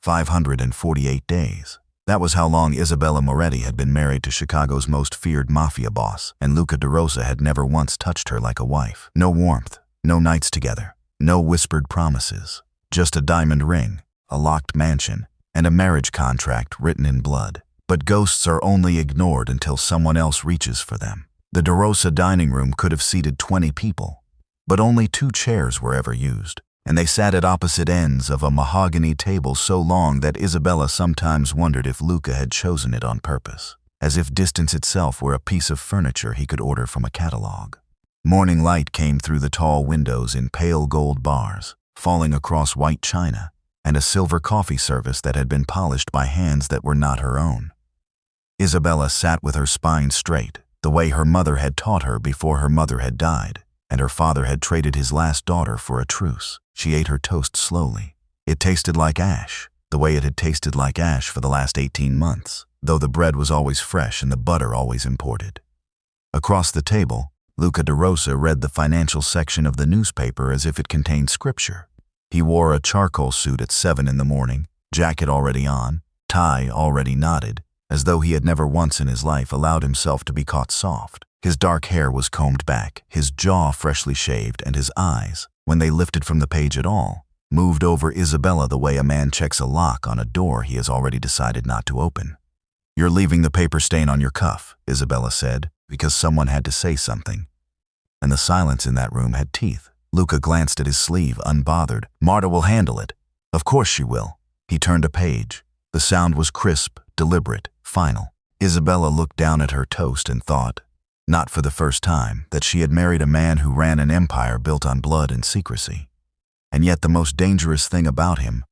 548 days. That was how long Isabella Moretti had been married to Chicago's most feared mafia boss, and Luca De Rosa had never once touched her like a wife. No warmth, no nights together, no whispered promises, just a diamond ring, a locked mansion, and a marriage contract written in blood. But ghosts are only ignored until someone else reaches for them. The De Rosa dining room could have seated 20 people, but only 2 chairs were ever used, and they sat at opposite ends of a mahogany table so long that Isabella sometimes wondered if Luca had chosen it on purpose, as if distance itself were a piece of furniture he could order from a catalog. Morning light came through the tall windows in pale gold bars, falling across white china, and a silver coffee service that had been polished by hands that were not her own. Isabella sat with her spine straight, the way her mother had taught her before her mother had died, and her father had traded his last daughter for a truce. She ate her toast slowly. It tasted like ash, the way it had tasted like ash for the last 18 months, though the bread was always fresh and the butter always imported. Across the table, Luca De Rosa read the financial section of the newspaper as if it contained scripture. He wore a charcoal suit at 7 in the morning, jacket already on, tie already knotted, as though he had never once in his life allowed himself to be caught soft. His dark hair was combed back, his jaw freshly shaved, and his eyes, when they lifted from the page at all, moved over Isabella the way a man checks a lock on a door he has already decided not to open. "You're leaving the paper stain on your cuff," Isabella said, because someone had to say something. And the silence in that room had teeth. Luca glanced at his sleeve, unbothered. "Marta will handle it." "Of course she will." He turned a page. The sound was crisp, deliberate, final. Isabella looked down at her toast and thought, not for the first time, that she had married a man who ran an empire built on blood and secrecy. And yet the most dangerous thing about him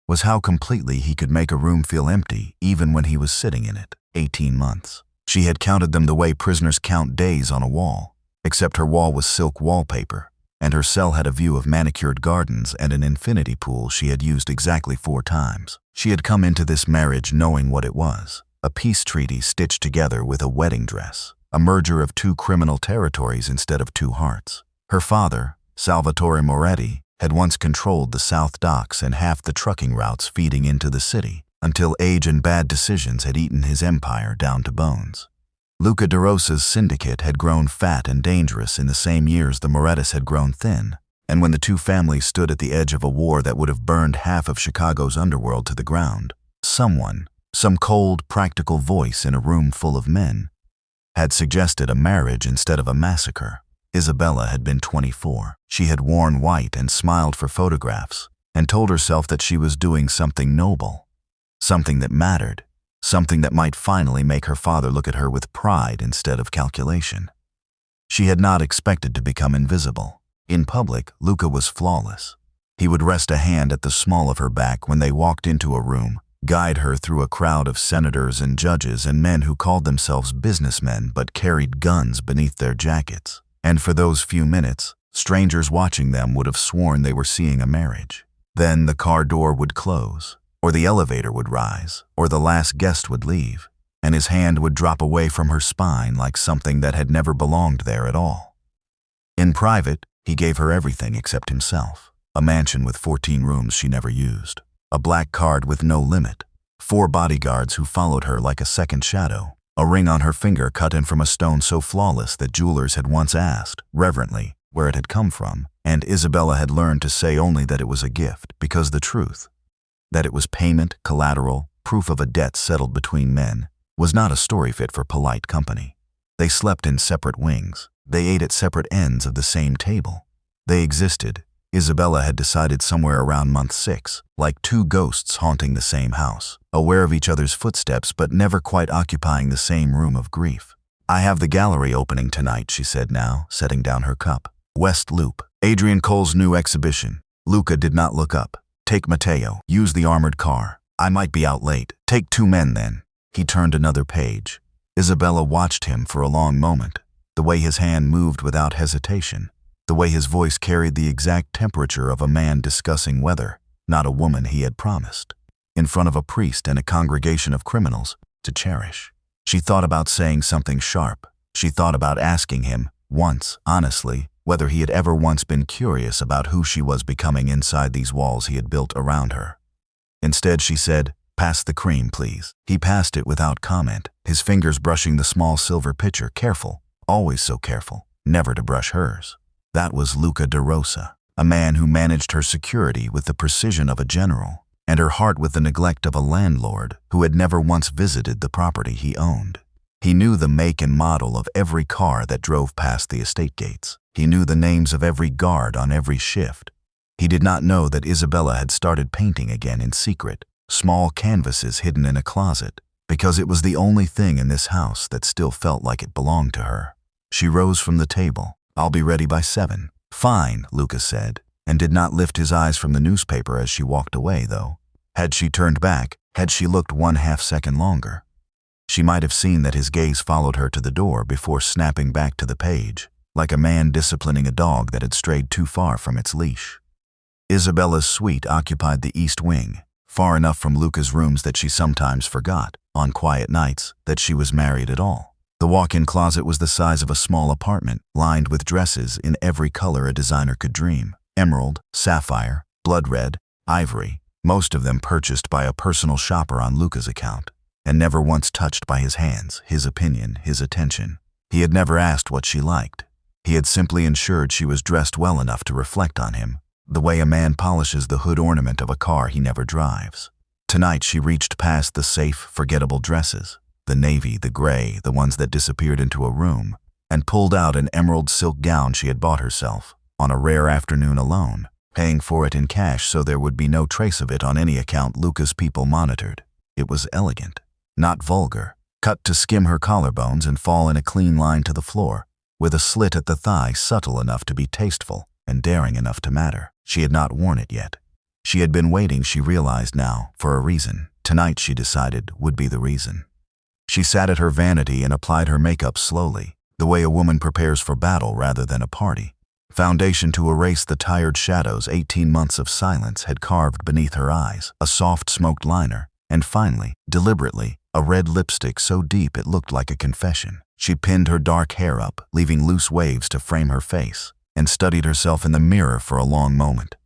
was how completely he could make a room feel empty even when he was sitting in it. 18 months. She had counted them the way prisoners count days on a wall, except her wall was silk wallpaper, and her cell had a view of manicured gardens and an infinity pool she had used exactly 4 times. She had come into this marriage knowing what it was, a peace treaty stitched together with a wedding dress. A merger of 2 criminal territories instead of 2 hearts. Her father, Salvatore Moretti, had once controlled the South Docks and half the trucking routes feeding into the city, until age and bad decisions had eaten his empire down to bones. Luca De Rosa's syndicate had grown fat and dangerous in the same years the Morettis had grown thin, and when the 2 families stood at the edge of a war that would have burned half of Chicago's underworld to the ground, someone, some cold, practical voice in a room full of men, had suggested a marriage instead of a massacre. Isabella had been 24. She had worn white and smiled for photographs, and told herself that she was doing something noble, something that mattered, something that might finally make her father look at her with pride instead of calculation. She had not expected to become invisible. In public, Luca was flawless. He would rest a hand at the small of her back when they walked into a room, guide her through a crowd of senators and judges and men who called themselves businessmen but carried guns beneath their jackets. And for those few minutes, strangers watching them would have sworn they were seeing a marriage. Then the car door would close, or the elevator would rise, or the last guest would leave, and his hand would drop away from her spine like something that had never belonged there at all. In private, he gave her everything except himself. A mansion with 14 rooms she never used. A black card with no limit, 4 bodyguards who followed her like a second shadow, a ring on her finger cut in from a stone so flawless that jewelers had once asked, reverently, where it had come from, and Isabella had learned to say only that it was a gift, because the truth, that it was payment, collateral, proof of a debt settled between men, was not a story fit for polite company. They slept in separate wings. They ate at separate ends of the same table. They existed, Isabella had decided somewhere around month 6, like 2 ghosts haunting the same house, aware of each other's footsteps but never quite occupying the same room of grief. "I have the gallery opening tonight," she said now, setting down her cup. "West Loop. Adrian Cole's new exhibition." Luca did not look up. "Take Matteo. Use the armored car. I might be out late. Take 2 men then." He turned another page. Isabella watched him for a long moment, the way his hand moved without hesitation, the way his voice carried the exact temperature of a man discussing weather, not a woman he had promised, in front of a priest and a congregation of criminals, to cherish. She thought about saying something sharp. She thought about asking him, once, honestly, whether he had ever once been curious about who she was becoming inside these walls he had built around her. Instead, she said, "Pass the cream, please." He passed it without comment, his fingers brushing the small silver pitcher, careful, always so careful, never to brush hers. That was Luca de Rosa, a man who managed her security with the precision of a general, and her heart with the neglect of a landlord who had never once visited the property he owned. He knew the make and model of every car that drove past the estate gates. He knew the names of every guard on every shift. He did not know that Isabella had started painting again in secret, small canvases hidden in a closet, because it was the only thing in this house that still felt like it belonged to her. She rose from the table. "I'll be ready by 7. "Fine," Lucas said, and did not lift his eyes from the newspaper as she walked away, though. Had she turned back, had she looked 1/2 second longer, she might have seen that his gaze followed her to the door before snapping back to the page, like a man disciplining a dog that had strayed too far from its leash. Isabella's suite occupied the east wing, far enough from Luca's rooms that she sometimes forgot, on quiet nights, that she was married at all. The walk-in closet was the size of a small apartment, lined with dresses in every color a designer could dream: emerald, sapphire, blood red, ivory, most of them purchased by a personal shopper on Luca's account, and never once touched by his hands, his opinion, his attention. He had never asked what she liked. He had simply ensured she was dressed well enough to reflect on him, the way a man polishes the hood ornament of a car he never drives. Tonight she reached past the safe, forgettable dresses, the navy, the gray, the ones that disappeared into a room, and pulled out an emerald silk gown she had bought herself, on a rare afternoon alone, paying for it in cash so there would be no trace of it on any account Luca's people monitored. It was elegant, not vulgar, cut to skim her collarbones and fall in a clean line to the floor, with a slit at the thigh subtle enough to be tasteful and daring enough to matter. She had not worn it yet. She had been waiting, she realized now, for a reason. Tonight, she decided, would be the reason. She sat at her vanity and applied her makeup slowly, the way a woman prepares for battle rather than a party. Foundation to erase the tired shadows 18 months of silence had carved beneath her eyes, a soft smoked liner, and finally, deliberately, a red lipstick so deep it looked like a confession. She pinned her dark hair up, leaving loose waves to frame her face, and studied herself in the mirror for a long moment.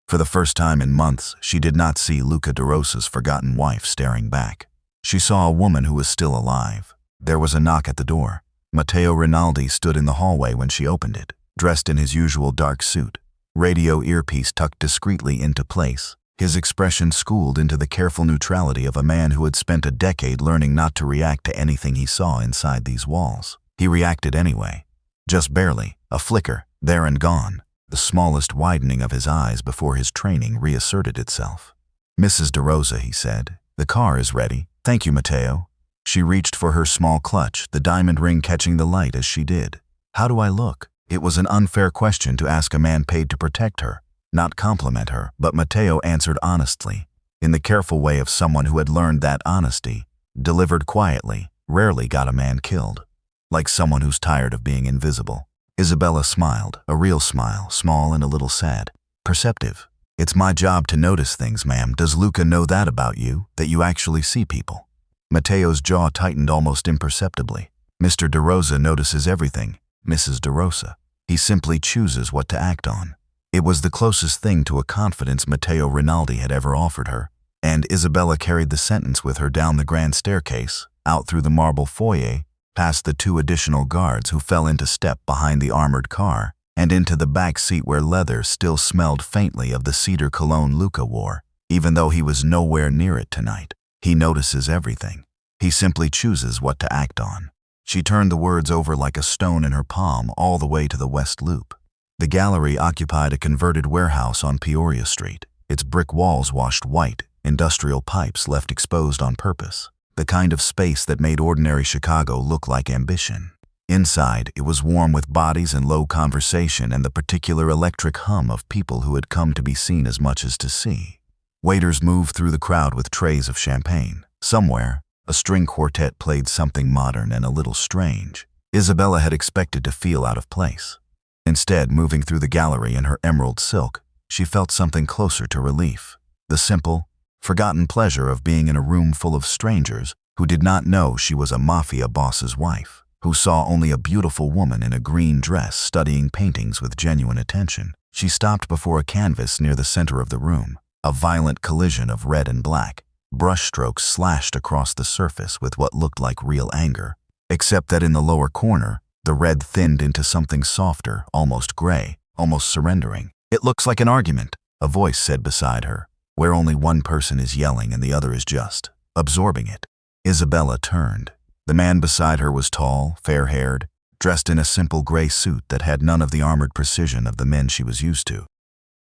For the first time in months, she did not see Luca de Rosa's forgotten wife staring back. She saw a woman who was still alive. There was a knock at the door. Matteo Rinaldi stood in the hallway when she opened it, dressed in his usual dark suit, radio earpiece tucked discreetly into place, his expression schooled into the careful neutrality of a man who had spent a decade learning not to react to anything he saw inside these walls. He reacted anyway. Just barely, a flicker, there and gone, the smallest widening of his eyes before his training reasserted itself. "Mrs. de Rosa," he said, "the car is ready." "Thank you, Matteo." She reached for her small clutch, the diamond ring catching the light as she did. "How do I look?" It was an unfair question to ask a man paid to protect her, not compliment her, but Matteo answered honestly, in the careful way of someone who had learned that honesty, delivered quietly, rarely got a man killed, like someone who's tired of being invisible. Isabella smiled, a real smile, small and a little sad. "Perceptive. It's my job to notice things, ma'am. Does Luca know that about you, that you actually see people?" Matteo's jaw tightened almost imperceptibly. "Mr. de Rosa notices everything, Mrs. de Rosa. He simply chooses what to act on." It was the closest thing to a confidence Matteo Rinaldi had ever offered her, and Isabella carried the sentence with her down the grand staircase, out through the marble foyer, past the 2 additional guards who fell into step behind the armored car, and into the back seat where leather still smelled faintly of the cedar cologne Luca wore, even though he was nowhere near it tonight. He notices everything. He simply chooses what to act on. She turned the words over like a stone in her palm all the way to the West Loop. The gallery occupied a converted warehouse on Peoria Street, its brick walls washed white, industrial pipes left exposed on purpose, the kind of space that made ordinary Chicago look like ambition. Inside, it was warm with bodies and low conversation and the particular electric hum of people who had come to be seen as much as to see. Waiters moved through the crowd with trays of champagne. Somewhere, a string quartet played something modern and a little strange. Isabella had expected to feel out of place. Instead, moving through the gallery in her emerald silk, she felt something closer to relief. The simple, forgotten pleasure of being in a room full of strangers who did not know she was a mafia boss's wife, who saw only a beautiful woman in a green dress studying paintings with genuine attention. She stopped before a canvas near the center of the room. a violent collision of red and black. Brushstrokes slashed across the surface with what looked like real anger, except that in the lower corner, the red thinned into something softer, almost gray, almost surrendering. "It looks like an argument," a voice said beside her, where only one person is yelling and the other is just absorbing it. Isabella turned. The man beside her was tall, fair-haired, dressed in a simple gray suit that had none of the armored precision of the men she was used to.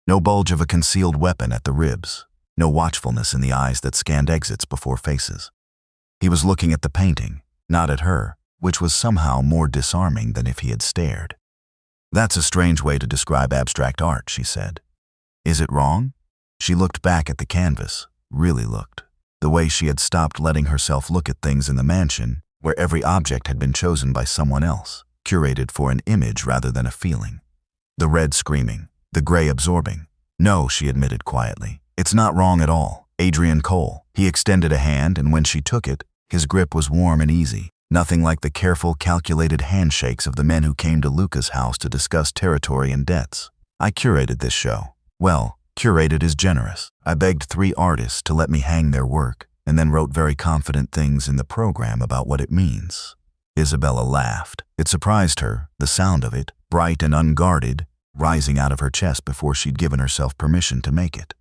No bulge of a concealed weapon at the ribs, no watchfulness in the eyes that scanned exits before faces. He was looking at the painting, not at her, which was somehow more disarming than if he had stared. "That's a strange way to describe abstract art," she said. "Is it wrong?" She looked back at the canvas, really looked. The way she had stopped letting herself look at things in the mansion, where every object had been chosen by someone else, curated for an image rather than a feeling. The red screaming, the gray absorbing. "No," she admitted quietly. "It's not wrong at all. Adrian Cole." He extended a hand, and when she took it, his grip was warm and easy. Nothing like the careful, calculated handshakes of the men who came to Luca's house to discuss territory and debts. "I curated this show." "Well, curated is generous. I begged 3 artists to let me hang their work, and then wrote very confident things in the program about what it means." Isabella laughed. It surprised her, the sound of it, bright and unguarded, rising out of her chest before she'd given herself permission to make it.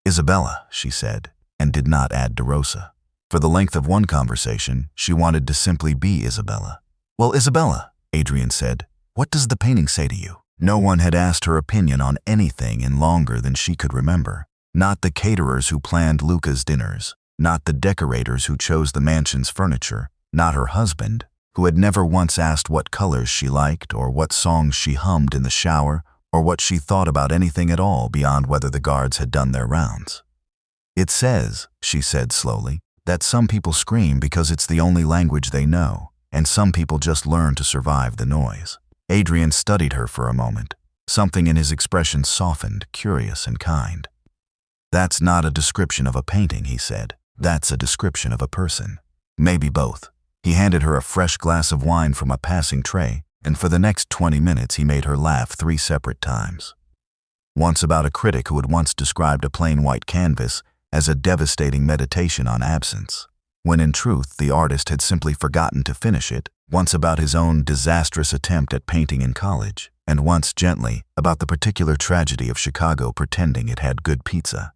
"Isabella," she said, and did not add DeRosa. For the length of one conversation, she wanted to simply be Isabella. "Well, Isabella," Adrian said, "what does the painting say to you?" No one had asked her opinion on anything in longer than she could remember. Not the caterers who planned Luca's dinners, not the decorators who chose the mansion's furniture, not her husband, who had never once asked what colors she liked or what songs she hummed in the shower or what she thought about anything at all beyond whether the guards had done their rounds. "It says," she said slowly, "that some people scream because it's the only language they know, and some people just learn to survive the noise." Adrian studied her for a moment. Something in his expression softened, curious and kind. "That's not a description of a painting," he said. "That's a description of a person. Maybe both." He handed her a fresh glass of wine from a passing tray, and for the next 20 minutes he made her laugh 3 separate times. Once about a critic who had once described a plain white canvas as a devastating meditation on absence, when in truth the artist had simply forgotten to finish it. Once about his own disastrous attempt at painting in college, and once gently about the particular tragedy of Chicago pretending it had good pizza.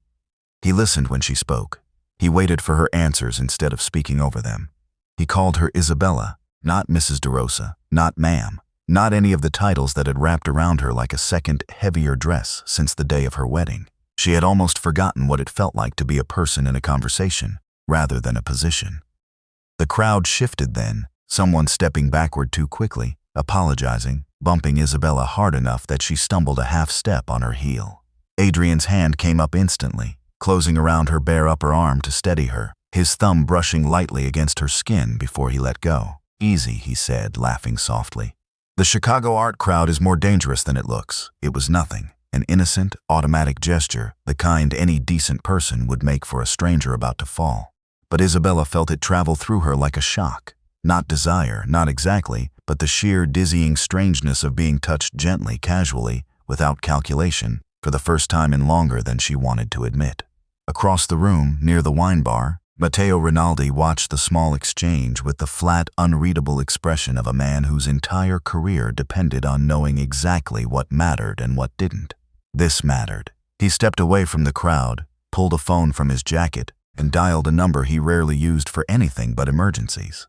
He listened when she spoke. He waited for her answers instead of speaking over them. He called her Isabella, not Mrs. DeRosa, not ma'am, not any of the titles that had wrapped around her like a second, heavier dress since the day of her wedding. She had almost forgotten what it felt like to be a person in a conversation, rather than a position. The crowd shifted then, someone stepping backward too quickly, apologizing, bumping Isabella hard enough that she stumbled a half step on her heel. Adrian's hand came up instantly, closing around her bare upper arm to steady her, his thumb brushing lightly against her skin before he let go. "Easy," he said, laughing softly. "The Chicago art crowd is more dangerous than it looks." It was nothing, an innocent, automatic gesture, the kind any decent person would make for a stranger about to fall. But Isabella felt it travel through her like a shock. Not desire, not exactly, but the sheer dizzying strangeness of being touched gently, casually, without calculation, for the first time in longer than she wanted to admit. Across the room, near the wine bar, Matteo Rinaldi watched the small exchange with the flat, unreadable expression of a man whose entire career depended on knowing exactly what mattered and what didn't. This mattered. He stepped away from the crowd, pulled a phone from his jacket, and dialed a number he rarely used for anything but emergencies.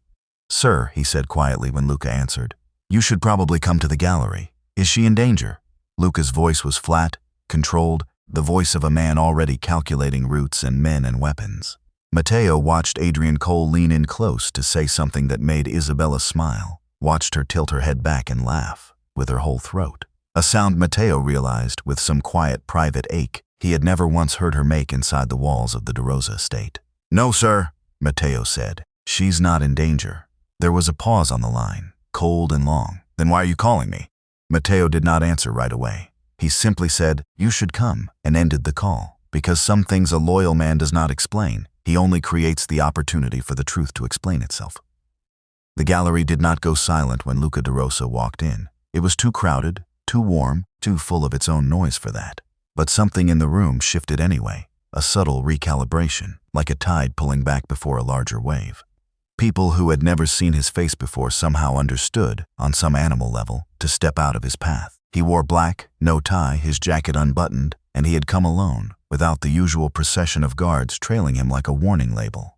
"Sir," he said quietly when Luca answered, "you should probably come to the gallery. Is she in danger?" Luca's voice was flat, controlled, the voice of a man already calculating routes and men and weapons. Matteo watched Adrian Cole lean in close to say something that made Isabella smile, watched her tilt her head back and laugh, with her whole throat. A sound Matteo realized, with some quiet private ache, he had never once heard her make inside the walls of the DeRosa estate. "No, sir," Matteo said. "She's not in danger." There was a pause on the line, cold and long. "Then why are you calling me?" Matteo did not answer right away. He simply said, "You should come," and ended the call. Because some things a loyal man does not explain. He only creates the opportunity for the truth to explain itself. The gallery did not go silent when Luca DeRosa walked in. It was too crowded, too warm, too full of its own noise for that. But something in the room shifted anyway. a subtle recalibration, like a tide pulling back before a larger wave. People who had never seen his face before somehow understood, on some animal level, to step out of his path. He wore black, no tie, his jacket unbuttoned, and he had come alone, without the usual procession of guards trailing him like a warning label.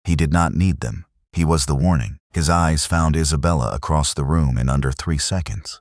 He did not need them. He was the warning. His eyes found Isabella across the room in under 3 seconds.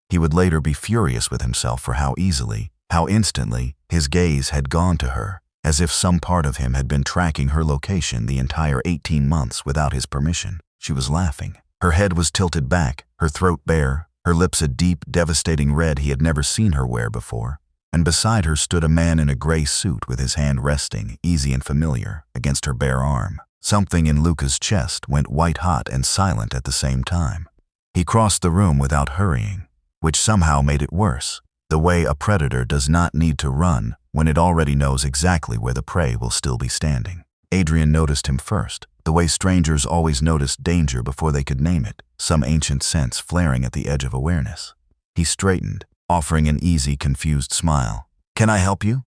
He would later be furious with himself for how easily, how instantly, his gaze had gone to her, as if some part of him had been tracking her location the entire 18 months without his permission. She was laughing. Her head was tilted back, her throat bare, her lips a deep, devastating red he had never seen her wear before. And beside her stood a man in a gray suit with his hand resting, easy and familiar, against her bare arm. Something in Luca's chest went white-hot and silent at the same time. He crossed the room without hurrying, which somehow made it worse, the way a predator does not need to run when it already knows exactly where the prey will still be standing. Adrian noticed him first, the way strangers always noticed danger before they could name it, some ancient sense flaring at the edge of awareness. He straightened, offering an easy, confused smile. "Can I help you?"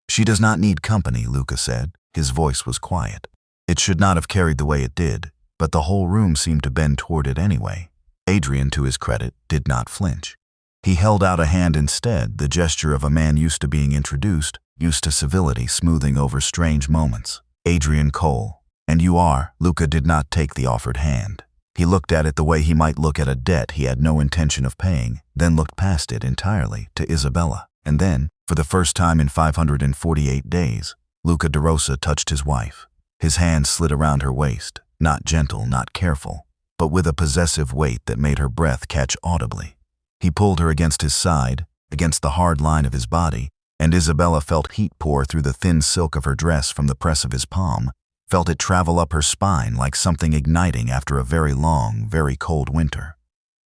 "She does not need company," Luca said. His voice was quiet. It should not have carried the way it did, but the whole room seemed to bend toward it anyway. Adrian, to his credit, did not flinch. He held out a hand instead, the gesture of a man used to being introduced, used to civility smoothing over strange moments. "Adrian Cole. And you are." Luca did not take the offered hand. He looked at it the way he might look at a debt he had no intention of paying, then looked past it entirely to Isabella. And then, for the first time in 548 days, Luca de Rosa touched his wife. His hand slid around her waist, not gentle, not careful, but with a possessive weight that made her breath catch audibly. He pulled her against his side, against the hard line of his body, and Isabella felt heat pour through the thin silk of her dress from the press of his palm, felt it travel up her spine like something igniting after a very long, very cold winter.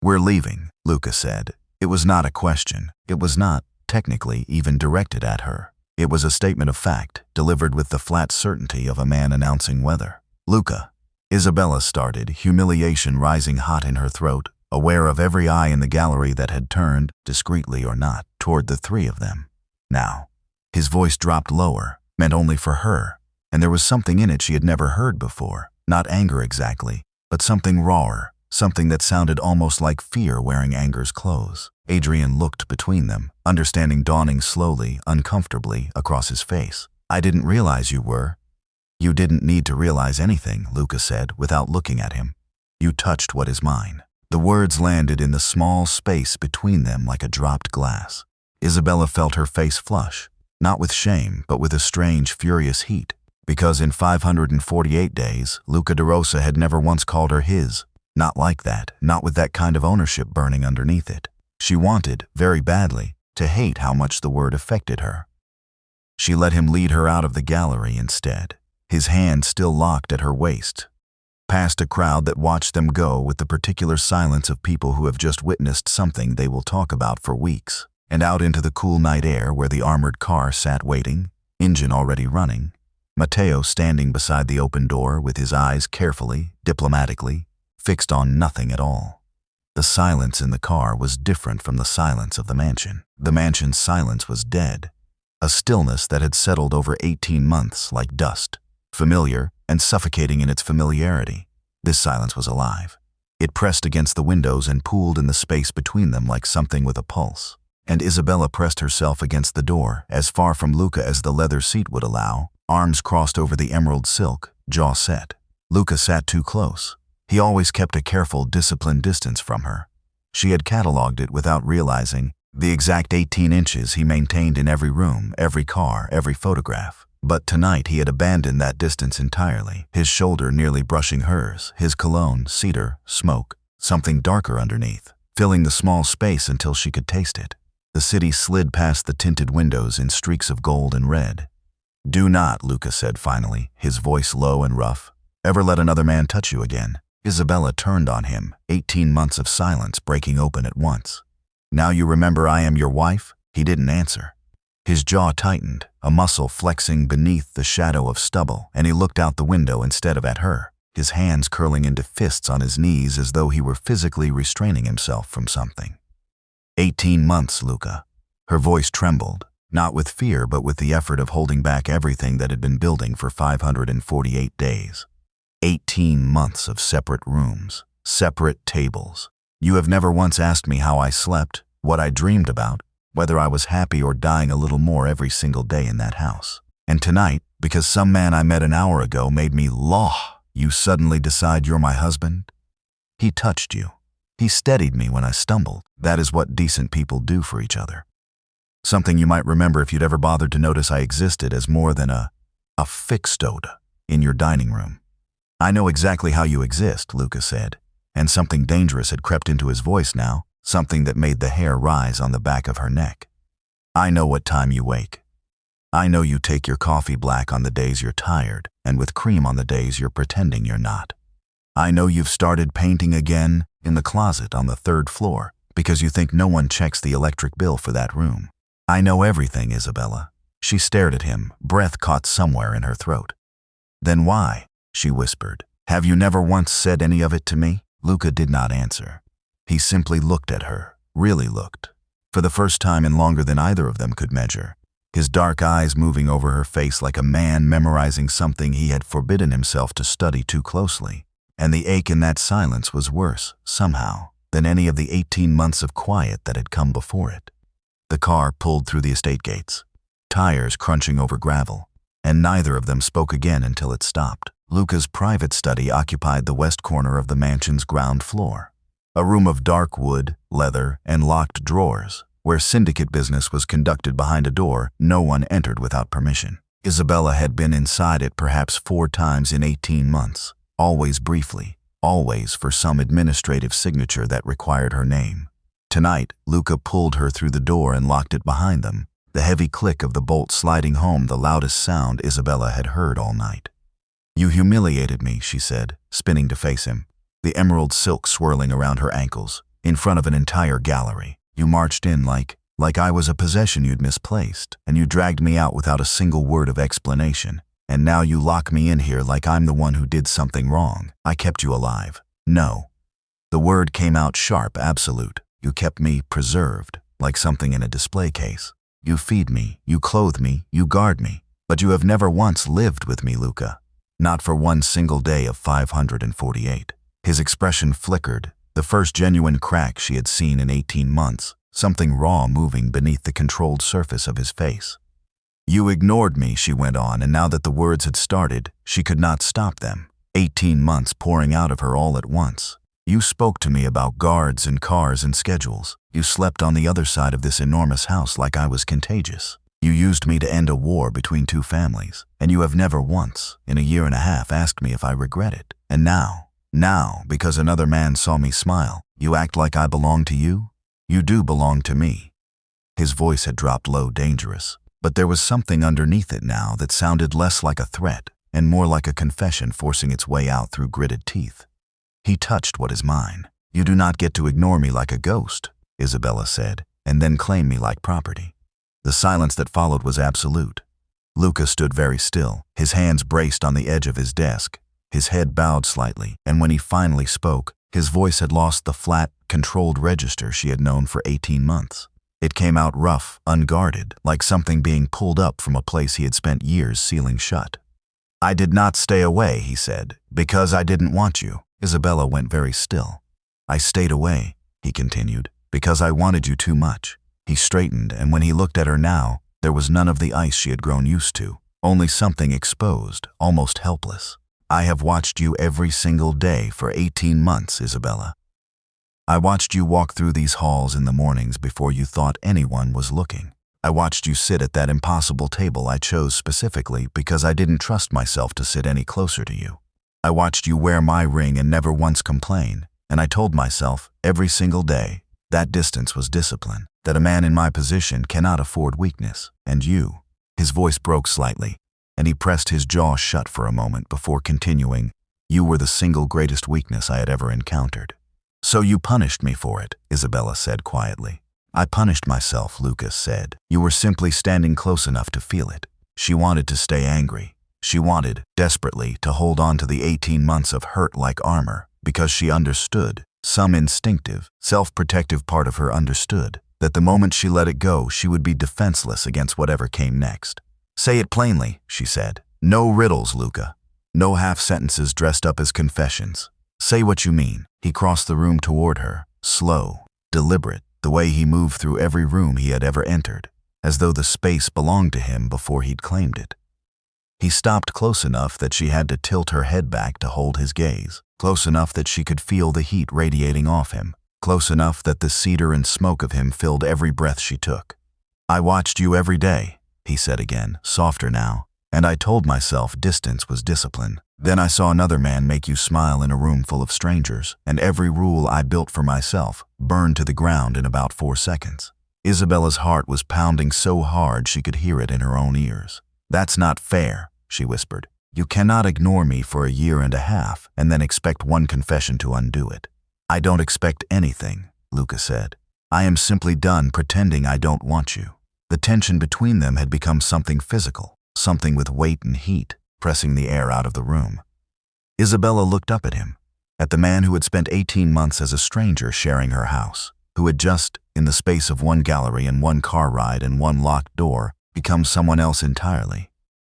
"We're leaving," Luca said. It was not a question. It was not, technically, even directed at her. It was a statement of fact, delivered with the flat certainty of a man announcing weather. "Luca," Isabella started, humiliation rising hot in her throat, aware of every eye in the gallery that had turned, discreetly or not, toward the three of them. Now, his voice dropped lower, meant only for her, and there was something in it she had never heard before, not anger exactly, but something rawer, something that sounded almost like fear wearing anger's clothes. Adrian looked between them, understanding dawning slowly, uncomfortably, across his face. "I didn't realize you were." "You didn't need to realize anything," Luca said, without looking at him. "You touched what is mine." The words landed in the small space between them like a dropped glass. Isabella felt her face flush, not with shame, but with a strange, furious heat, because in 548 days, Luca de Rosa had never once called her his. Not like that, not with that kind of ownership burning underneath it. She wanted, very badly, to hate how much the word affected her. She let him lead her out of the gallery instead, his hand still locked at her waist, past a crowd that watched them go with the particular silence of people who have just witnessed something they will talk about for weeks, and out into the cool night air where the armored car sat waiting, engine already running, Matteo standing beside the open door with his eyes carefully, diplomatically, fixed on nothing at all. The silence in the car was different from the silence of the mansion. The mansion's silence was dead, a stillness that had settled over 18 months like dust, familiar and suffocating in its familiarity. This silence was alive. It pressed against the windows and pooled in the space between them like something with a pulse. And Isabella pressed herself against the door, as far from Luca as the leather seat would allow, arms crossed over the emerald silk, jaw set. Luca sat too close. He always kept a careful, disciplined distance from her. She had catalogued it without realizing, the exact 18 inches he maintained in every room, every car, every photograph. But tonight he had abandoned that distance entirely, his shoulder nearly brushing hers, his cologne, cedar, smoke, something darker underneath, filling the small space until she could taste it. The city slid past the tinted windows in streaks of gold and red. "Do not," Luca said finally, his voice low and rough, "ever let another man touch you again." Isabella turned on him, 18 months of silence breaking open at once. "Now you remember I am your wife?" He didn't answer. His jaw tightened, a muscle flexing beneath the shadow of stubble, and he looked out the window instead of at her, his hands curling into fists on his knees as though he were physically restraining himself from something. 18 months, Luca. Her voice trembled, Not with fear, but with the effort of holding back everything that had been building for 548 days. 18 months of separate rooms, separate tables. You have never once asked me how I slept, what I dreamed about, whether I was happy or dying a little more every single day in that house. And tonight, because some man I met an hour ago made me law, you suddenly decide you're my husband? He touched you. He steadied me when I stumbled. That is what decent people do for each other. Something you might remember if you'd ever bothered to notice I existed as more than a fixode in your dining room. I know exactly how you exist, Luca said, and something dangerous had crept into his voice now, something that made the hair rise on the back of her neck. I know what time you wake. I know you take your coffee black on the days you're tired, and with cream on the days you're pretending you're not. I know you've started painting again in the closet on the 3rd floor because you think no one checks the electric bill for that room. I know everything, Isabella. She stared at him, breath caught somewhere in her throat. Then why? She whispered. Have you never once said any of it to me? Luca did not answer. He simply looked at her, really looked. For the first time in longer than either of them could measure. His dark eyes moving over her face like a man memorizing something he had forbidden himself to study too closely. And the ache in that silence was worse, somehow, than any of the 18 months of quiet that had come before it. The car pulled through the estate gates, tires crunching over gravel, and neither of them spoke again until it stopped. Luca's private study occupied the west corner of the mansion's ground floor, a room of dark wood, leather, and locked drawers, where syndicate business was conducted behind a door no one entered without permission. Isabella had been inside it perhaps 4 times in 18 months, always briefly, always for some administrative signature that required her name. Tonight, Luca pulled her through the door and locked it behind them, the heavy click of the bolt sliding home the loudest sound Isabella had heard all night. You humiliated me, she said, spinning to face him, the emerald silk swirling around her ankles, in front of an entire gallery. You marched in like I was a possession you'd misplaced, and you dragged me out without a single word of explanation. And now you lock me in here like I'm the one who did something wrong. I kept you alive. No. The word came out sharp, absolute. You kept me preserved, like something in a display case. You feed me, you clothe me, you guard me. But you have never once lived with me, Luca. Not for one single day of 548. His expression flickered, the first genuine crack she had seen in 18 months, something raw moving beneath the controlled surface of his face. You ignored me, she went on, and now that the words had started, she could not stop them. 18 months pouring out of her all at once. You spoke to me about guards and cars and schedules. You slept on the other side of this enormous house like I was contagious. You used me to end a war between 2 families, and you have never once, in a year and a half, asked me if I regret it. And now, because another man saw me smile, you act like I belong to you? You do belong to me. His voice had dropped low, dangerous. But there was something underneath it now that sounded less like a threat and more like a confession forcing its way out through gritted teeth. He touched what is mine. You do not get to ignore me like a ghost, Isabella said, and then claim me like property. The silence that followed was absolute. Luca stood very still, his hands braced on the edge of his desk, his head bowed slightly, and when he finally spoke, his voice had lost the flat, controlled register she had known for 18 months. It came out rough, unguarded, like something being pulled up from a place he had spent years sealing shut. I did not stay away, he said, because I didn't want you. Isabella went very still. I stayed away, he continued, because I wanted you too much. He straightened, and when he looked at her now, there was none of the ice she had grown used to, only something exposed, almost helpless. I have watched you every single day for 18 months, Isabella. I watched you walk through these halls in the mornings before you thought anyone was looking. I watched you sit at that impossible table I chose specifically because I didn't trust myself to sit any closer to you. I watched you wear my ring and never once complain, and I told myself every single day that distance was discipline, that a man in my position cannot afford weakness, and you. His voice broke slightly, and he pressed his jaw shut for a moment before continuing, you were the single greatest weakness I had ever encountered. So you punished me for it, Isabella said quietly. I punished myself, Lucas said. You were simply standing close enough to feel it. She wanted to stay angry. She wanted, desperately, to hold on to the 18 months of hurt like armor, because she understood, some instinctive, self-protective part of her understood, that the moment she let it go, she would be defenseless against whatever came next. "Say it plainly," she said. "No riddles, Luca. No half-sentences dressed up as confessions. Say what you mean." He crossed the room toward her, slow, deliberate, the way he moved through every room he had ever entered, as though the space belonged to him before he'd claimed it. He stopped close enough that she had to tilt her head back to hold his gaze, close enough that she could feel the heat radiating off him, close enough that the cedar and smoke of him filled every breath she took. "I watched you every day," he said again, softer now, "and I told myself distance was discipline. Then I saw another man make you smile in a room full of strangers, and every rule I built for myself burned to the ground in about 4 seconds." Isabella's heart was pounding so hard she could hear it in her own ears. "That's not fair," she whispered. "You cannot ignore me for a year and a half and then expect one confession to undo it." "I don't expect anything," Luca said. "I am simply done pretending I don't want you." The tension between them had become something physical, something with weight and heat, pressing the air out of the room. Isabella looked up at him, at the man who had spent 18 months as a stranger sharing her house, who had just, in the space of one gallery and one car ride and one locked door, become someone else entirely.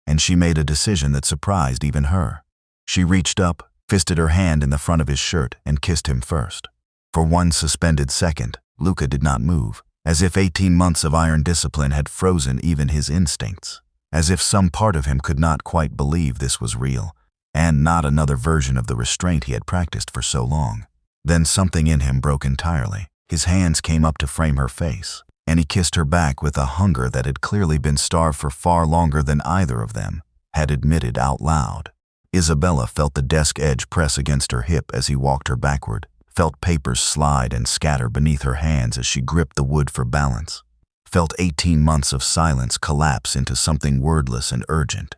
And she made a decision that surprised even her. She reached up, fisted her hand in the front of his shirt, and kissed him first. For one suspended second, Luca did not move, as if 18 months of iron discipline had frozen even his instincts, as if some part of him could not quite believe this was real, and not another version of the restraint he had practiced for so long. Then something in him broke entirely. His hands came up to frame her face, and he kissed her back with a hunger that had clearly been starved for far longer than either of them had admitted out loud. Isabella felt the desk edge press against her hip as he walked her backward, felt papers slide and scatter beneath her hands as she gripped the wood for balance, felt 18 months of silence collapse into something wordless and urgent.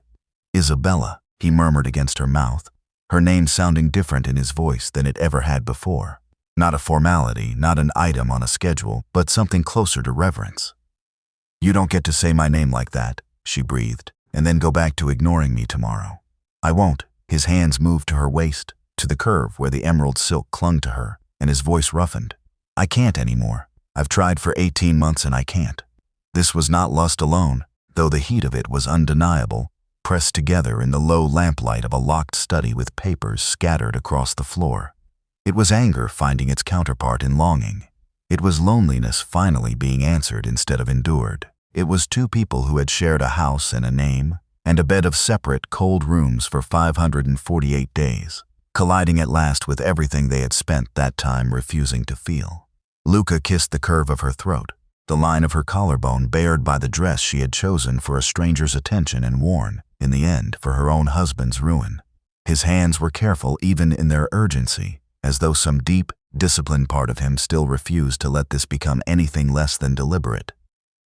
"Isabella," he murmured against her mouth, her name sounding different in his voice than it ever had before. Not a formality, not an item on a schedule, but something closer to reverence. "You don't get to say my name like that," she breathed, "and then go back to ignoring me tomorrow." "I won't." His hands moved to her waist, to the curve where the emerald silk clung to her, and his voice roughened. "I can't anymore. I've tried for 18 months and I can't." This was not lust alone, though the heat of it was undeniable, pressed together in the low lamplight of a locked study with papers scattered across the floor. It was anger finding its counterpart in longing. It was loneliness finally being answered instead of endured. It was two people who had shared a house and a name, and a bed of separate, cold rooms for 548 days, colliding at last with everything they had spent that time refusing to feel. Luca kissed the curve of her throat, the line of her collarbone bared by the dress she had chosen for a stranger's attention and worn, in the end, for her own husband's ruin. His hands were careful even in their urgency, as though some deep, disciplined part of him still refused to let this become anything less than deliberate.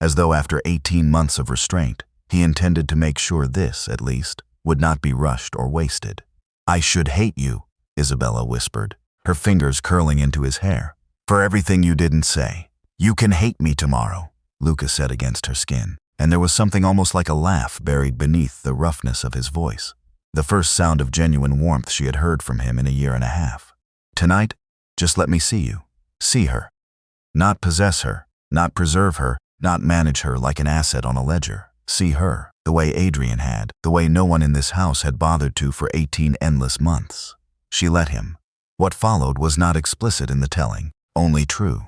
As though after 18 months of restraint, he intended to make sure this, at least, would not be rushed or wasted. "I should hate you," Isabella whispered, her fingers curling into his hair, "for everything you didn't say." "You can hate me tomorrow," Luca said against her skin, and there was something almost like a laugh buried beneath the roughness of his voice, the first sound of genuine warmth she had heard from him in a year and a half. "Tonight, just let me see you. See her. Not possess her, not preserve her, not manage her like an asset on a ledger. See her, the way Adrian had, the way no one in this house had bothered to for 18 endless months." She let him. What followed was not explicit in the telling, only true.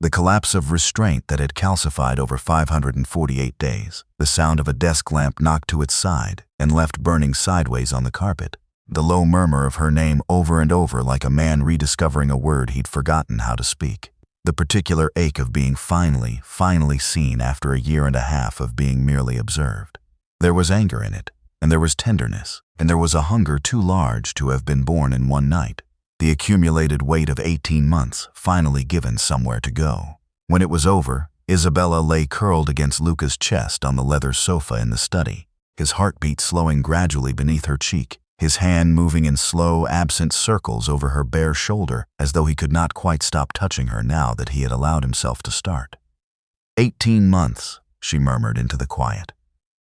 The collapse of restraint that had calcified over 548 days, the sound of a desk lamp knocked to its side and left burning sideways on the carpet, the low murmur of her name over and over like a man rediscovering a word he'd forgotten how to speak. The particular ache of being finally seen after a year and a half of being merely observed. There was anger in it, and there was tenderness, and there was a hunger too large to have been born in one night. The accumulated weight of 18 months finally given somewhere to go. When it was over, Isabella lay curled against Luca's chest on the leather sofa in the study, his heartbeat slowing gradually beneath her cheek, his hand moving in slow, absent circles over her bare shoulder as though he could not quite stop touching her now that he had allowed himself to start. 18 months, she murmured into the quiet.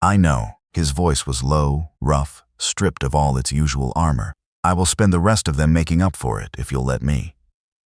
"I know." His voice was low, rough, stripped of all its usual armor. "I will spend the rest of them making up for it, if you'll let me."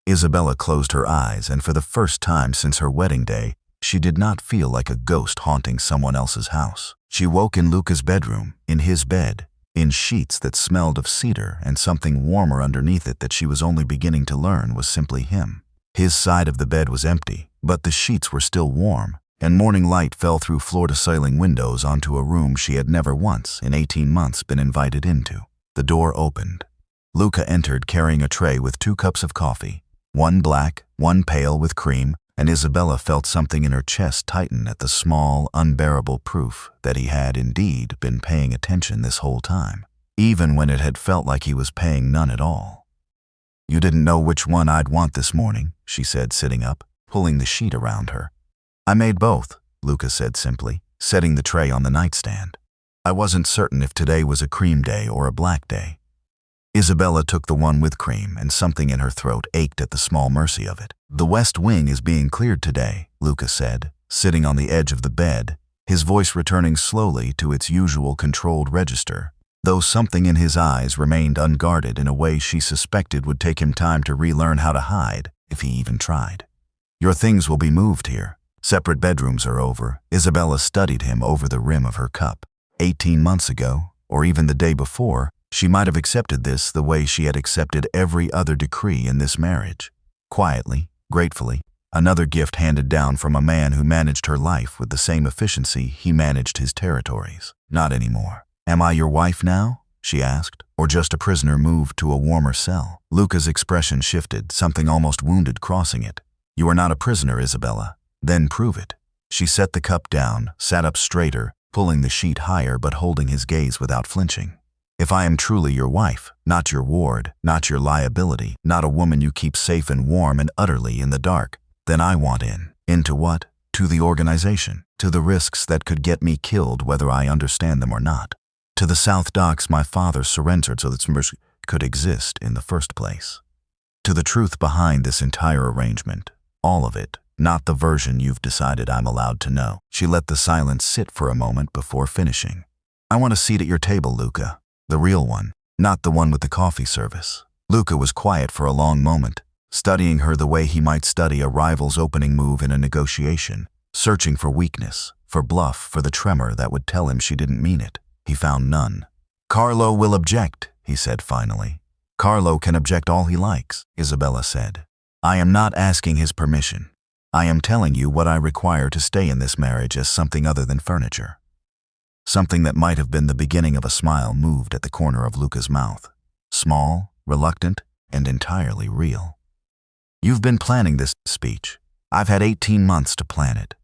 Isabella closed her eyes, and for the first time since her wedding day, She did not feel like a ghost haunting someone else's house. She woke in Luca's bedroom, in his bed, in sheets that smelled of cedar and something warmer underneath it that she was only beginning to learn was simply him. His side of the bed was empty, but the sheets were still warm, and morning light fell through floor-to-ceiling windows onto a room she had never once, in 18 months, been invited into. The door opened. Luca entered carrying a tray with 2 cups of coffee, one black, one pale with cream, and Isabella felt something in her chest tighten at the small, unbearable proof that he had indeed been paying attention this whole time, even when it had felt like he was paying none at all. "You didn't know which one I'd want this morning," she said, sitting up, pulling the sheet around her. "I made both," Luca said simply, setting the tray on the nightstand. "I wasn't certain if today was a cream day or a black day." Isabella took the one with cream, and something in her throat ached at the small mercy of it. "The West Wing is being cleared today," Luca said, sitting on the edge of the bed, his voice returning slowly to its usual controlled register, though something in his eyes remained unguarded in a way she suspected would take him time to relearn how to hide, if he even tried. "Your things will be moved here. Separate bedrooms are over." Isabella studied him over the rim of her cup. 18 months ago, or even the day before, she might have accepted this the way she had accepted every other decree in this marriage. Quietly, gratefully, another gift handed down from a man who managed her life with the same efficiency he managed his territories. "Not anymore." "Am I your wife now?" she asked, "or just a prisoner moved to a warmer cell?" Luca's expression shifted, something almost wounded crossing it. "You are not a prisoner, Isabella. Then prove it." She set the cup down, sat up straighter, pulling the sheet higher but holding his gaze without flinching. "If I am truly your wife, not your ward, not your liability, not a woman you keep safe and warm and utterly in the dark, then I want in." "Into what?" "To the organization, to the risks that could get me killed whether I understand them or not. To the South Docks my father surrendered so that members could exist in the first place. To the truth behind this entire arrangement, all of it, not the version you've decided I'm allowed to know." She let the silence sit for a moment before finishing. "I want a seat at your table, Luca. The real one, not the one with the coffee service." Luca was quiet for a long moment, studying her the way he might study a rival's opening move in a negotiation, searching for weakness, for bluff, for the tremor that would tell him she didn't mean it. He found none. "Carlo will object," he said finally. "Carlo can object all he likes," Isabella said. "I am not asking his permission. I am telling you what I require to stay in this marriage as something other than furniture." Something that might have been the beginning of a smile moved at the corner of Luca's mouth. Small, reluctant, and entirely real. "You've been planning this speech. I've had 18 months to plan it."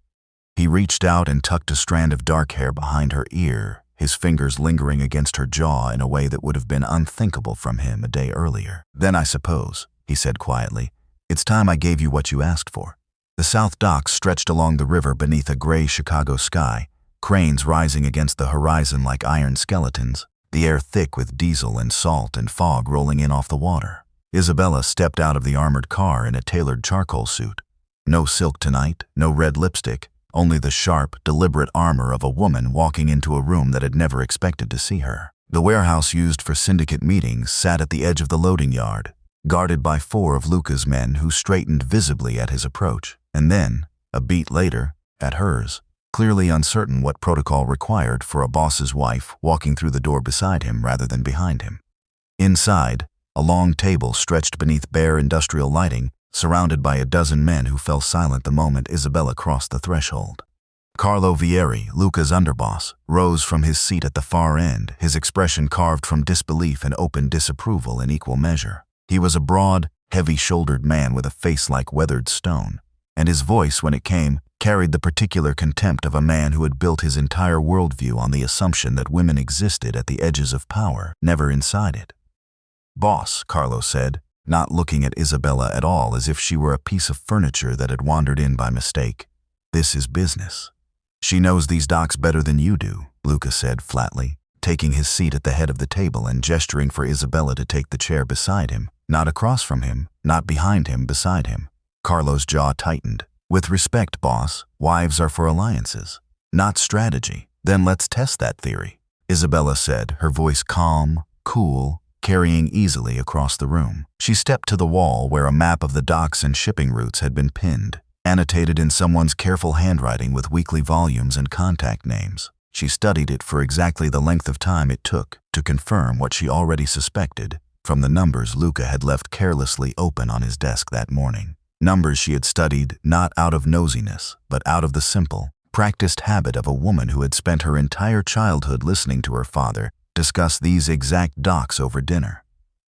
He reached out and tucked a strand of dark hair behind her ear, his fingers lingering against her jaw in a way that would have been unthinkable from him a day earlier. "Then I suppose," he said quietly, "it's time I gave you what you asked for." The South Docks stretched along the river beneath a gray Chicago sky, cranes rising against the horizon like iron skeletons, the air thick with diesel and salt and fog rolling in off the water. Isabella stepped out of the armored car in a tailored charcoal suit. No silk tonight, no red lipstick, only the sharp, deliberate armor of a woman walking into a room that had never expected to see her. The warehouse used for syndicate meetings sat at the edge of the loading yard, guarded by 4 of Luca's men who straightened visibly at his approach, and then, a beat later, at hers, clearly uncertain what protocol required for a boss's wife walking through the door beside him rather than behind him. Inside, a long table stretched beneath bare industrial lighting, surrounded by a dozen men who fell silent the moment Isabella crossed the threshold. Carlo Vieri, Luca's underboss, rose from his seat at the far end, his expression carved from disbelief and open disapproval in equal measure. He was a broad, heavy-shouldered man with a face like weathered stone, and his voice, when it came, carried the particular contempt of a man who had built his entire worldview on the assumption that women existed at the edges of power, never inside it. "Boss," Carlo said, not looking at Isabella at all as if she were a piece of furniture that had wandered in by mistake. "This is business." "She knows these docks better than you do," Luca said flatly, taking his seat at the head of the table and gesturing for Isabella to take the chair beside him, not across from him, not behind him, beside him. Carlo's jaw tightened. "With respect, boss, wives are for alliances, not strategy." "Then let's test that theory," Isabella said, her voice calm, cool, carrying easily across the room. She stepped to the wall where a map of the docks and shipping routes had been pinned, annotated in someone's careful handwriting with weekly volumes and contact names. She studied it for exactly the length of time it took to confirm what she already suspected from the numbers Luca had left carelessly open on his desk that morning. Numbers she had studied not out of nosiness, but out of the simple, practiced habit of a woman who had spent her entire childhood listening to her father discuss these exact docs over dinner.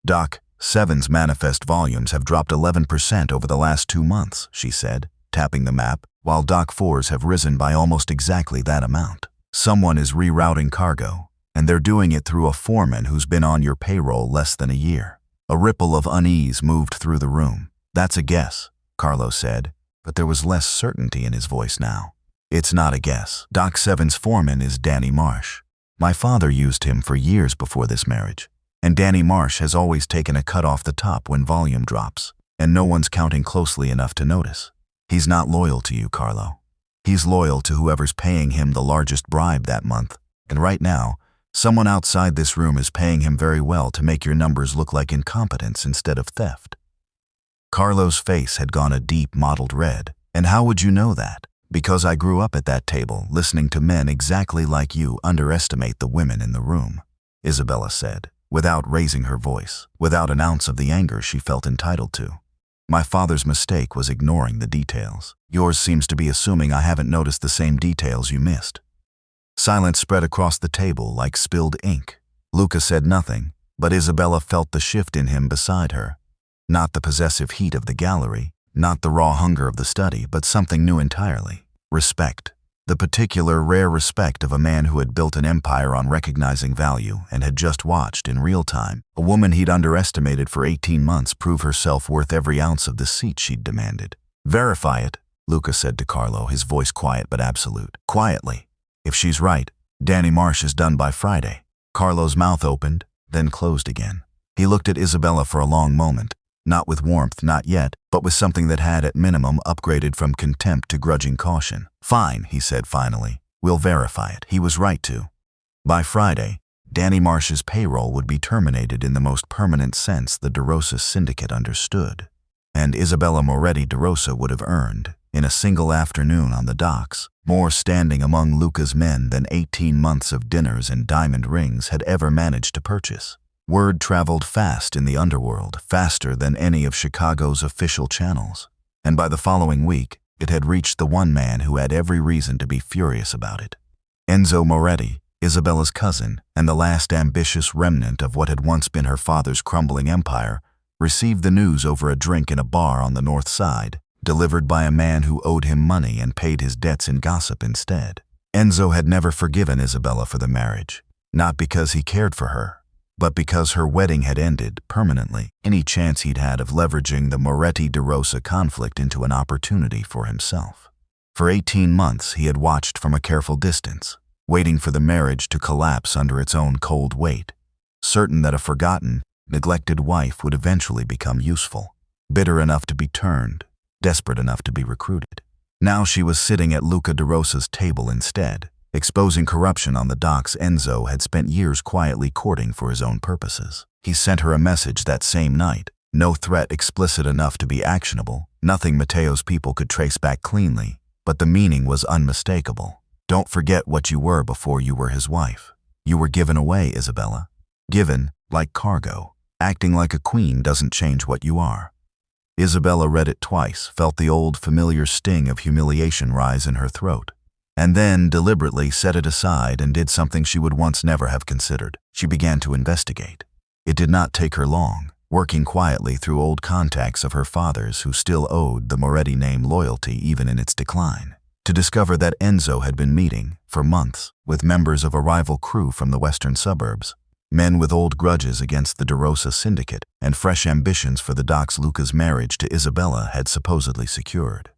Doc 7's manifest volumes have dropped 11% over the last 2 months, she said, tapping the map, while Doc 4's have risen by almost exactly that amount. Someone is rerouting cargo, and they're doing it through a foreman who's been on your payroll less than a year. A ripple of unease moved through the room. That's a guess, Carlo said, but there was less certainty in his voice now. It's not a guess. Doc 7's foreman is Danny Marsh. My father used him for years before this marriage, and Danny Marsh has always taken a cut off the top when volume drops, and no one's counting closely enough to notice. He's not loyal to you, Carlo. He's loyal to whoever's paying him the largest bribe that month, and right now, someone outside this room is paying him very well to make your numbers look like incompetence instead of theft. Carlo's face had gone a deep mottled red. And how would you know that? Because I grew up at that table, listening to men exactly like you underestimate the women in the room, Isabella said, without raising her voice, without an ounce of the anger she felt entitled to. My father's mistake was ignoring the details. Yours seems to be assuming I haven't noticed the same details you missed. Silence spread across the table like spilled ink. Luca said nothing, but Isabella felt the shift in him beside her. Not the possessive heat of the gallery, not the raw hunger of the study, but something new entirely. Respect. The particular rare respect of a man who had built an empire on recognizing value and had just watched, in real time, a woman he'd underestimated for 18 months prove herself worth every ounce of the seat she'd demanded. Verify it, Luca said to Carlo, his voice quiet but absolute. Quietly. If she's right, Danny Marsh is done by Friday. Carlo's mouth opened, then closed again. He looked at Isabella for a long moment, not with warmth, not yet, but with something that had, at minimum, upgraded from contempt to grudging caution. Fine, he said finally. We'll verify it. He was right to. By Friday, Danny Marsh's payroll would be terminated in the most permanent sense the DeRosa syndicate understood. And Isabella Moretti DeRosa would have earned, in a single afternoon on the docks, more standing among Luca's men than 18 months of dinners and diamond rings had ever managed to purchase. Word traveled fast in the underworld, faster than any of Chicago's official channels, and by the following week, it had reached the one man who had every reason to be furious about it. Enzo Moretti, Isabella's cousin, and the last ambitious remnant of what had once been her father's crumbling empire, received the news over a drink in a bar on the north side, delivered by a man who owed him money and paid his debts in gossip instead. Enzo had never forgiven Isabella for the marriage, not because he cared for her, but because her wedding had ended, permanently, any chance he'd had of leveraging the Moretti-DeRosa conflict into an opportunity for himself. For 18 months he had watched from a careful distance, waiting for the marriage to collapse under its own cold weight, certain that a forgotten, neglected wife would eventually become useful, bitter enough to be turned, desperate enough to be recruited. Now she was sitting at Luca DeRosa's table instead, exposing corruption on the docks Enzo had spent years quietly courting for his own purposes. He sent her a message that same night, no threat explicit enough to be actionable, nothing Matteo's people could trace back cleanly, but the meaning was unmistakable. Don't forget what you were before you were his wife. You were given away, Isabella. Given, like cargo. Acting like a queen doesn't change what you are. Isabella read it twice, felt the old familiar sting of humiliation rise in her throat, and then deliberately set it aside and did something she would once never have considered. She began to investigate. It did not take her long, working quietly through old contacts of her father's who still owed the Moretti name loyalty even in its decline, to discover that Enzo had been meeting, for months, with members of a rival crew from the western suburbs, men with old grudges against the DeRosa syndicate and fresh ambitions for the docks Luca's marriage to Isabella had supposedly secured.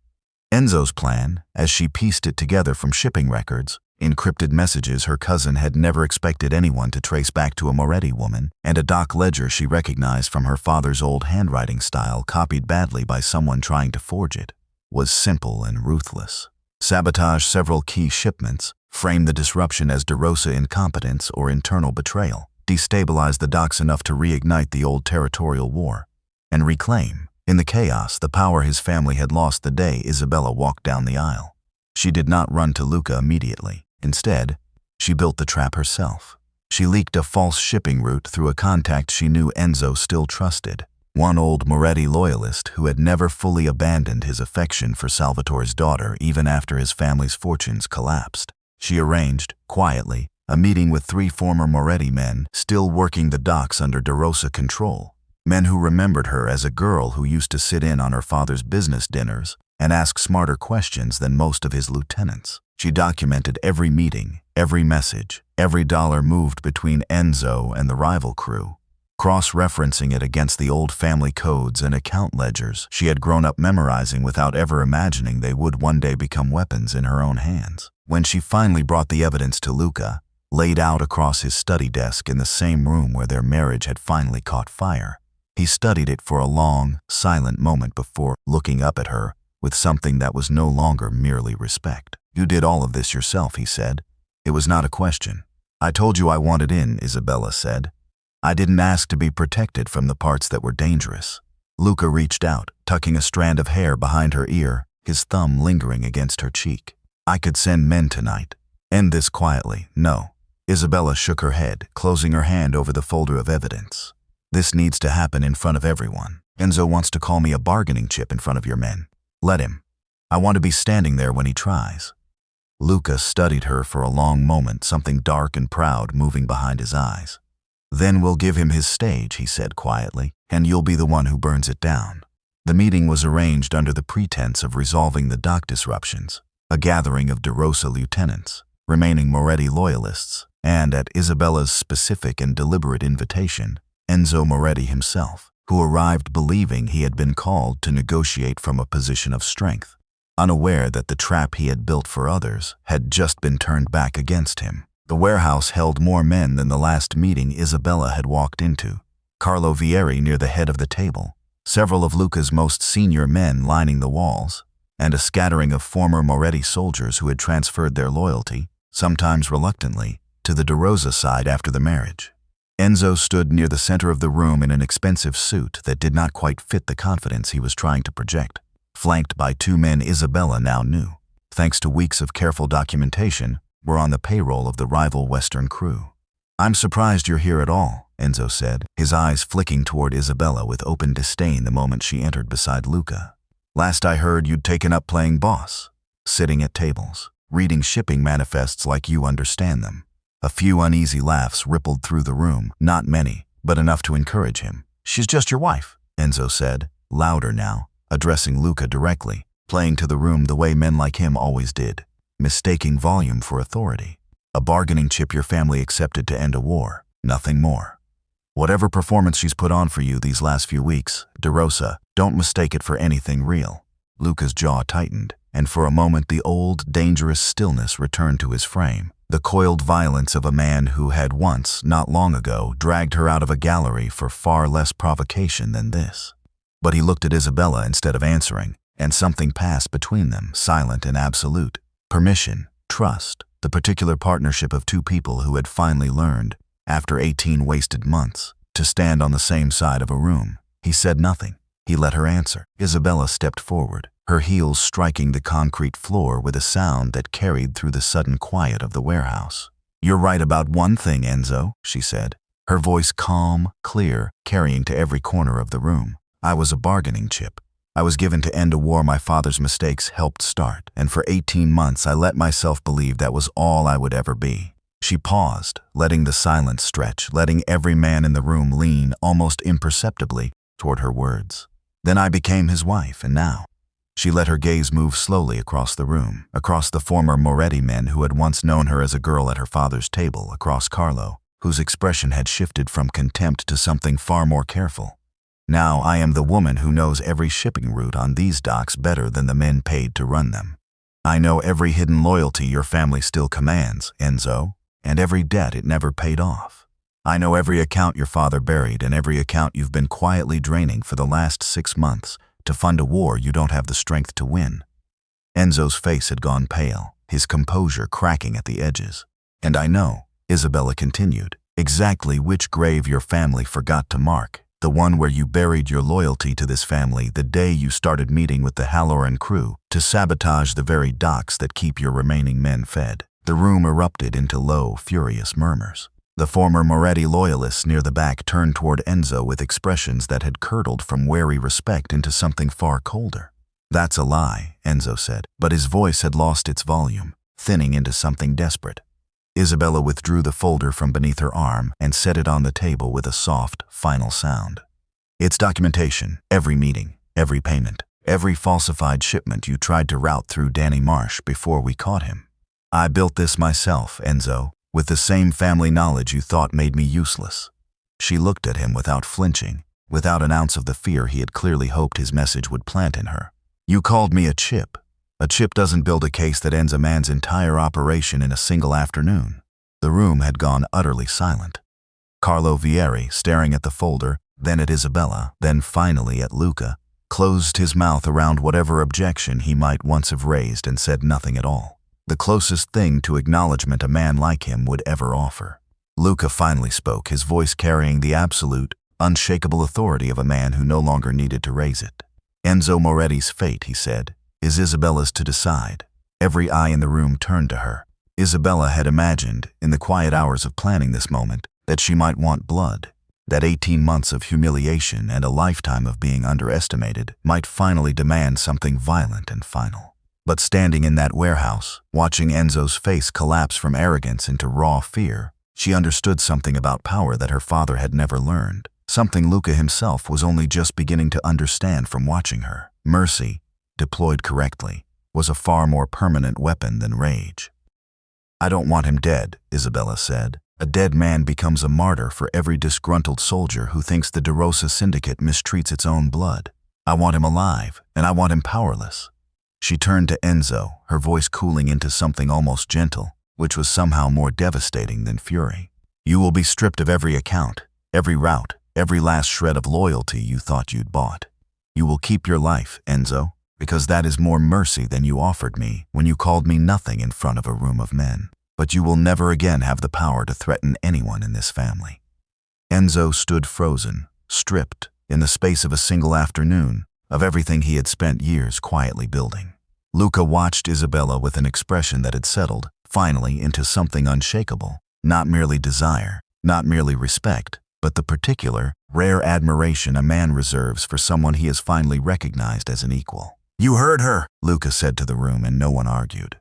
Enzo's plan, as she pieced it together from shipping records, encrypted messages her cousin had never expected anyone to trace back to a Moretti woman, and a dock ledger she recognized from her father's old handwriting style copied badly by someone trying to forge it, was simple and ruthless. Sabotage several key shipments, frame the disruption as DeRosa incompetence or internal betrayal, destabilize the docks enough to reignite the old territorial war, and reclaim, In the chaos, the power his family had lost the day Isabella walked down the aisle. She did not run to Luca immediately. Instead, she built the trap herself. She leaked a false shipping route through a contact she knew Enzo still trusted, one old Moretti loyalist who had never fully abandoned his affection for Salvatore's daughter even after his family's fortunes collapsed. She arranged, quietly, a meeting with 3 former Moretti men still working the docks under De Rosa control, men who remembered her as a girl who used to sit in on her father's business dinners and ask smarter questions than most of his lieutenants. She documented every meeting, every message, every dollar moved between Enzo and the rival crew, cross-referencing it against the old family codes and account ledgers she had grown up memorizing without ever imagining they would one day become weapons in her own hands. When she finally brought the evidence to Luca, laid out across his study desk in the same room where their marriage had finally caught fire, he studied it for a long, silent moment before looking up at her with something that was no longer merely respect. "You did all of this yourself," he said. "It was not a question." "I told you I wanted in," Isabella said. "I didn't ask to be protected from the parts that were dangerous." Luca reached out, tucking a strand of hair behind her ear, his thumb lingering against her cheek. "I could send men tonight." "End this quietly." "No." Isabella shook her head, closing her hand over the folder of evidence. "This needs to happen in front of everyone. Enzo wants to call me a bargaining chip in front of your men. Let him. I want to be standing there when he tries." Luca studied her for a long moment, something dark and proud moving behind his eyes. "Then we'll give him his stage," he said quietly, "and you'll be the one who burns it down." The meeting was arranged under the pretense of resolving the dock disruptions, a gathering of De Rosa lieutenants, remaining Moretti loyalists, and at Isabella's specific and deliberate invitation, Enzo Moretti himself, who arrived believing he had been called to negotiate from a position of strength, unaware that the trap he had built for others had just been turned back against him. The warehouse held more men than the last meeting Isabella had walked into. Carlo Vieri near the head of the table, several of Luca's most senior men lining the walls, and a scattering of former Moretti soldiers who had transferred their loyalty, sometimes reluctantly, to the De Rosa side after the marriage. Enzo stood near the center of the room in an expensive suit that did not quite fit the confidence he was trying to project, flanked by 2 men Isabella now knew, thanks to weeks of careful documentation, were on the payroll of the rival Western crew. "I'm surprised you're here at all," Enzo said, his eyes flicking toward Isabella with open disdain the moment she entered beside Luca. "Last I heard, you'd taken up playing boss, sitting at tables, reading shipping manifests like you understand them." A few uneasy laughs rippled through the room, not many, but enough to encourage him. "She's just your wife," Enzo said, louder now, addressing Luca directly, playing to the room the way men like him always did, mistaking volume for authority. "A bargaining chip your family accepted to end a war, nothing more. Whatever performance she's put on for you these last few weeks, De Rosa, don't mistake it for anything real." Luca's jaw tightened, and for a moment the old, dangerous stillness returned to his frame, the coiled violence of a man who had once, not long ago, dragged her out of a gallery for far less provocation than this. But he looked at Isabella instead of answering, and something passed between them, silent and absolute. Permission, trust, the particular partnership of 2 people who had finally learned, after 18 wasted months, to stand on the same side of a room. He said nothing. He let her answer. Isabella stepped forward, her heels striking the concrete floor with a sound that carried through the sudden quiet of the warehouse. "You're right about one thing, Enzo," she said, her voice calm, clear, carrying to every corner of the room. "I was a bargaining chip. I was given to end a war my father's mistakes helped start, and for 18 months I let myself believe that was all I would ever be." She paused, letting the silence stretch, letting every man in the room lean, almost imperceptibly, toward her words. "Then I became his wife, and now..." She let her gaze move slowly across the room, across the former Moretti men who had once known her as a girl at her father's table, across Carlo, whose expression had shifted from contempt to something far more careful. "Now I am the woman who knows every shipping route on these docks better than the men paid to run them. I know every hidden loyalty your family still commands, Enzo, and every debt it never paid off. I know every account your father buried and every account you've been quietly draining for the last 6 months to fund a war you don't have the strength to win." Enzo's face had gone pale, his composure cracking at the edges. "And I know," Isabella continued, "exactly which grave your family forgot to mark, The one where you buried your loyalty to this family the day you started meeting with the Halloran crew to sabotage the very docks that keep your remaining men fed. The room erupted into low, furious murmurs. The former Moretti loyalists near the back turned toward Enzo with expressions that had curdled from wary respect into something far colder. "That's a lie," Enzo said, but his voice had lost its volume, thinning into something desperate. Isabella withdrew the folder from beneath her arm and set it on the table with a soft, final sound. "It's documentation. Every meeting, every payment, every falsified shipment you tried to route through Danny Marsh before we caught him. I built this myself, Enzo, with the same family knowledge you thought made me useless." She looked at him without flinching, without an ounce of the fear he had clearly hoped his message would plant in her. "You called me a chip. A chip doesn't build a case that ends a man's entire operation in a single afternoon." The room had gone utterly silent. Carlo Vieri, staring at the folder, then at Isabella, then finally at Luca, closed his mouth around whatever objection he might once have raised and said nothing at all. The closest thing to acknowledgement a man like him would ever offer. Luca finally spoke, his voice carrying the absolute, unshakable authority of a man who no longer needed to raise it. "Enzo Moretti's fate," he said, "is Isabella's to decide." Every eye in the room turned to her. Isabella had imagined, in the quiet hours of planning this moment, that she might want blood, that 18 months of humiliation and a lifetime of being underestimated might finally demand something violent and final. But standing in that warehouse, watching Enzo's face collapse from arrogance into raw fear, she understood something about power that her father had never learned, something Luca himself was only just beginning to understand from watching her. Mercy, deployed correctly, was a far more permanent weapon than rage. "I don't want him dead," Isabella said. "A dead man becomes a martyr for every disgruntled soldier who thinks the De Rosa Syndicate mistreats its own blood. I want him alive, and I want him powerless." She turned to Enzo, her voice cooling into something almost gentle, which was somehow more devastating than fury. "You will be stripped of every account, every route, every last shred of loyalty you thought you'd bought. You will keep your life, Enzo, because that is more mercy than you offered me when you called me nothing in front of a room of men. But you will never again have the power to threaten anyone in this family." Enzo stood frozen, stripped, in the space of a single afternoon, of everything he had spent years quietly building. Luca watched Isabella with an expression that had settled, finally, into something unshakable. Not merely desire, not merely respect, but the particular, rare admiration a man reserves for someone he has finally recognized as an equal. "You heard her," Luca said to the room, and no one argued.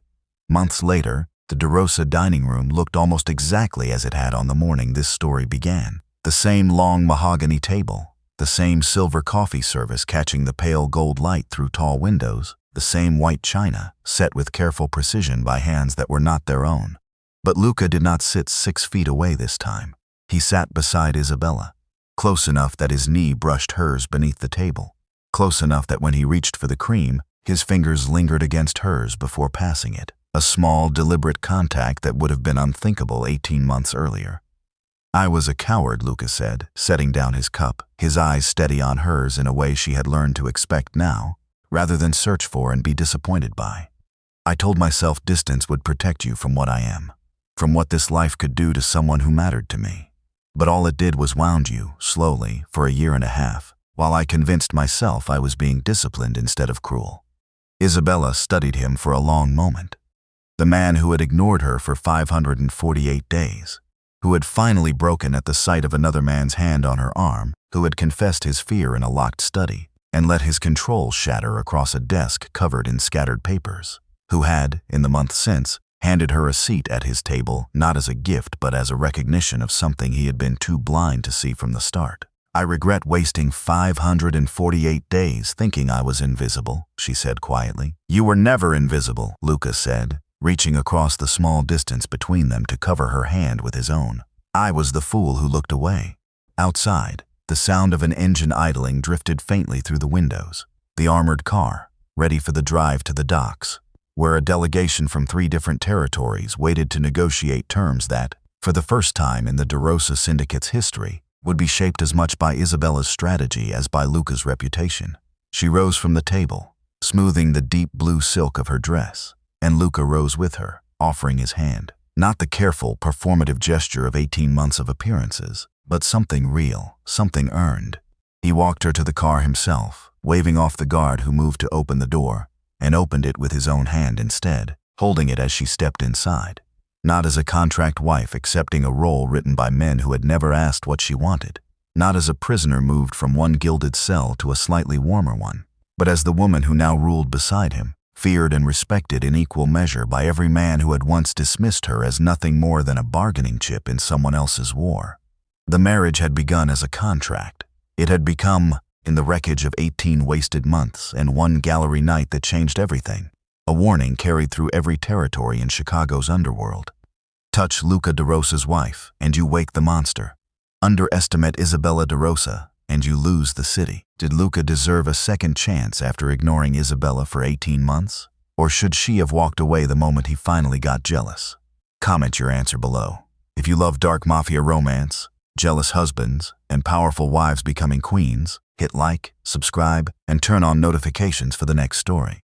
Months later, the De Rosa dining room looked almost exactly as it had on the morning this story began. The same long mahogany table, the same silver coffee service catching the pale gold light through tall windows, the same white china, set with careful precision by hands that were not their own. But Luca did not sit 6 feet away this time. He sat beside Isabella, close enough that his knee brushed hers beneath the table, close enough that when he reached for the cream, his fingers lingered against hers before passing it. A small, deliberate contact that would have been unthinkable 18 months earlier. "I was a coward," Luca said, setting down his cup, his eyes steady on hers in a way she had learned to expect now, rather than search for and be disappointed by. "I told myself distance would protect you from what I am, from what this life could do to someone who mattered to me. But all it did was wound you, slowly, for a year and a half, while I convinced myself I was being disciplined instead of cruel." Isabella studied him for a long moment. The man who had ignored her for 548 days, who had finally broken at the sight of another man's hand on her arm, who had confessed his fear in a locked study, and let his control shatter across a desk covered in scattered papers, who had, in the month since, handed her a seat at his table not as a gift but as a recognition of something he had been too blind to see from the start. "I regret wasting 548 days thinking I was invisible," she said quietly. "You were never invisible," Luca said, reaching across the small distance between them to cover her hand with his own. "I was the fool who looked away." Outside, the sound of an engine idling drifted faintly through the windows. The armored car, ready for the drive to the docks, where a delegation from 3 different territories waited to negotiate terms that, for the first time in the De Rosa Syndicate's history, would be shaped as much by Isabella's strategy as by Luca's reputation. She rose from the table, smoothing the deep blue silk of her dress, and Luca rose with her, offering his hand. Not the careful, performative gesture of 18 months of appearances, but something real, something earned. He walked her to the car himself, waving off the guard who moved to open the door, and opened it with his own hand instead, holding it as she stepped inside. Not as a contract wife accepting a role written by men who had never asked what she wanted. Not as a prisoner moved from one gilded cell to a slightly warmer one, but as the woman who now ruled beside him, feared and respected in equal measure by every man who had once dismissed her as nothing more than a bargaining chip in someone else's war. The marriage had begun as a contract. It had become, in the wreckage of 18 wasted months and one gallery night that changed everything, a warning carried through every territory in Chicago's underworld. Touch Luca DeRosa's wife, and you wake the monster. Underestimate Isabella DeRosa, and you lose the city. Did Luca deserve a second chance after ignoring Isabella for 18 months? Or should she have walked away the moment he finally got jealous? Comment your answer below. If you love dark mafia romance, jealous husbands, and powerful wives becoming queens, hit like, subscribe, and turn on notifications for the next story.